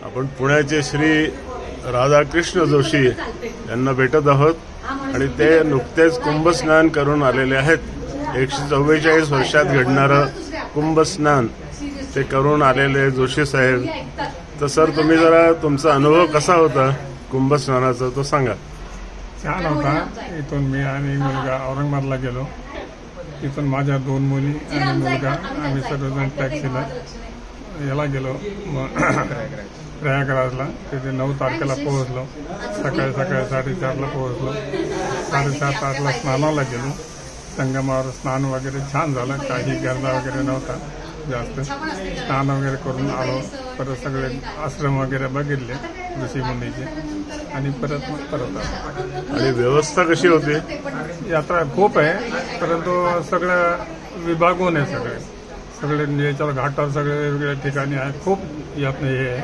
आपण पुण्याचे श्री राधाकृष्ण जोशी यांना भेटत आहोत आणि ते नुकतेच कुंभस्नान करून आलेले आहेत। 144 वर्षात घडणारं कुंभस्नान ते करून आलेले जोशी साहेब। तर सर, तुम्ही जरा तुमचा अनुभव कसा होता कुंभस्नानाचा तो सांगा। छान होता। इथून मी आणि मुलगा औरंगाबादला गेलो। इथून माझ्या 2 मुली आणि मुलगा आम्ही सर्वजण टॅक्सीला याला गेलो प्रयागराजला। तिथे 9 तारखेला पोहोचलो। सकाळी 4:30ला पोहोचलो। 7:30-8ला स्नानाला गेलो। संगमावर स्नान वगैरे छान झालं। काही गर्दा वगैरे नव्हता जास्त। स्नान वगैरे करून आलो। परत सगळे आश्रम वगैरे बघितले ऋषी मुनीचे आणि परत आलो। आणि व्यवस्था कशी होती? यात्रा खूप आहे, परंतु सगळं विभागून आहे। सगळे याच्यावर घाटावर सगळे वेगवेगळ्या ठिकाणी आहे। खूप यातनं हे आहे,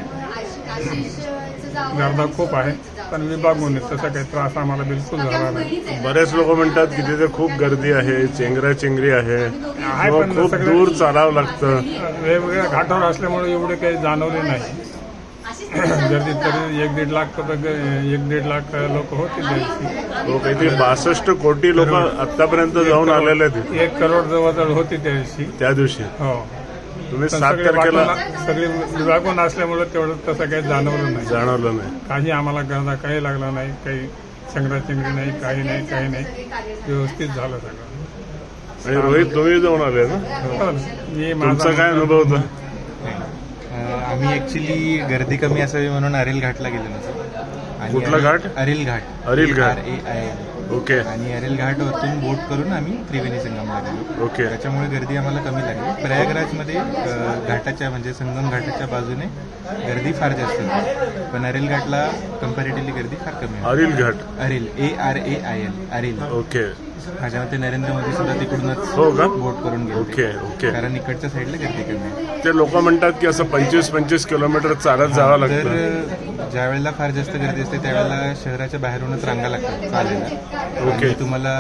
गर्दा खूप आहे, पण विभागून आहे। तसा काही त्रास आम्हाला बिलकुल झाला नाही। बरेच लोक म्हणतात की तिथे खूप गर्दी आहे, चेंगराचेंगरी आहे, पण खूप दूर चालावं लागतं। वेगवेगळ्या घाटावर असल्यामुळे एवढे काही जाणवले नाही गर्दी। तरी 1-1.5 लाख लोक होते। काहीतरी 62 कोटी लोक आतापर्यंत जाऊन आलेले आहेत। 1 करोड जवळ होती त्या दिवशी। हो, तुम्ही 7 तारखेला सगळे विभागून असल्यामुळे तेवढं तसं काही जाणवलं नाही। काही आम्हाला गर्दा काही लागला नाही, काही संग्राचिंगरी नाही, काही नाही, व्यवस्थित झालं सगळं। आणि रोहित, तुम्ही जाऊन आले ना? तुमचा काय अनुभव होता? आम्ही ऍक्च्युली गर्दी कमी असावी म्हणून अरेल घाटला गेलो होतो। कुठला घाट? अरेल घाट। ओके। आणि अरेल घाटवरून बोट करून आम्ही त्रिवेणी संगमला गेलो। ओके। त्याच्यामुळे गर्दी आम्हाला कमी लागली। प्रयागराजमध्ये घाटाच्या म्हणजे संगम घाटाच्या बाजूने गर्दी फार जास्त होती, पण अरेल घाटला कम्पॅरेटिव्हली गर्दी फार कमी होती। अरेल घाट? अरेल, ARAIL, अरेल। ओके। माझ्या मते नरेंद्र मोदी सुद्धा तिकडूनच बोट करून गेले। ओके। कारण इकडच्या साईडला गर्दी कमी आहे। ते लोक म्हणतात की असं 25-25 किलोमीटर चालत जावं लागतं। तर ज्या वेळेला फार जास्त गर्दी असते त्यावेळेला शहराच्या बाहेरूनच रांगा लागतात चालायला। ओके। तुम्हाला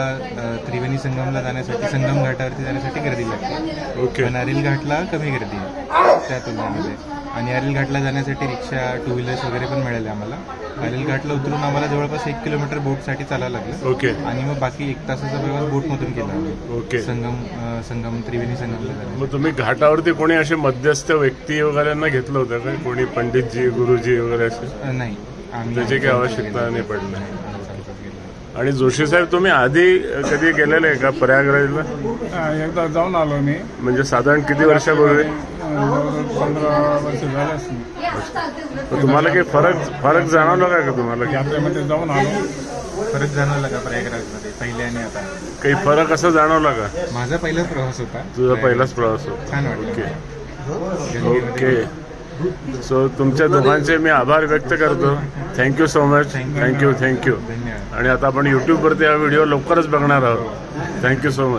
त्रिवेणी संगमला जाण्यासाठी, संगम घाटावरती जाण्यासाठी गर्दी लागते। ओके। पण अरेल घाटला कमी गर्दी आहे त्या तुलनेमध्ये। आणि अरेल घाटला जाण्यासाठी रिक्षा, 2 व्हीलर्स वगैरे पण मिळाले आम्हाला। अरेल घाटला उतरून आम्हाला जवळपास 1 किलोमीटर बोटसाठी चालायला लागलं। ओके। आणि मग बाकी 1 तासाचा प्रवास बोटमधून केला आम्ही। ओके। संगम त्रिवेणी संगमला जाण्यासाठी। मग तुम्ही घाटावरती कोणी असे मध्यस्थ व्यक्ती वगैरेंना घेतलं होतं का? कोणी पंडितजी, गुरुजी वगैरे असे? नाही, त्याची काही आवश्यकता नाही पडली। आणि जोशी साहेब, तुम्ही आधी कधी गेलेले आहे का प्रयागराजला? एकदा जाऊन आलो मी। म्हणजे साधारण किती वर्षापूर्वी? 15 वर्ष झाले असतील। तुम्हाला काही फरक जाणवला का तुम्हाला? यात्रेमध्ये जाऊन आलो। फरक जाणवला का प्रयागराजमध्ये पहिले आणि आता? काही फरक असा जाणवला का? माझा पहिलाच प्रवास होता। तुझा पहिलाच प्रवास होता? छान वाटलं। ओके। सो तुमच्या दोघांचे मी आभार व्यक्त करतो। Thank you so much. थँक्यू। धन्यवाद। आणि आता आपण YouTube वरती हा व्हिडिओ लवकरच बघणार आहोत। Thank you so much.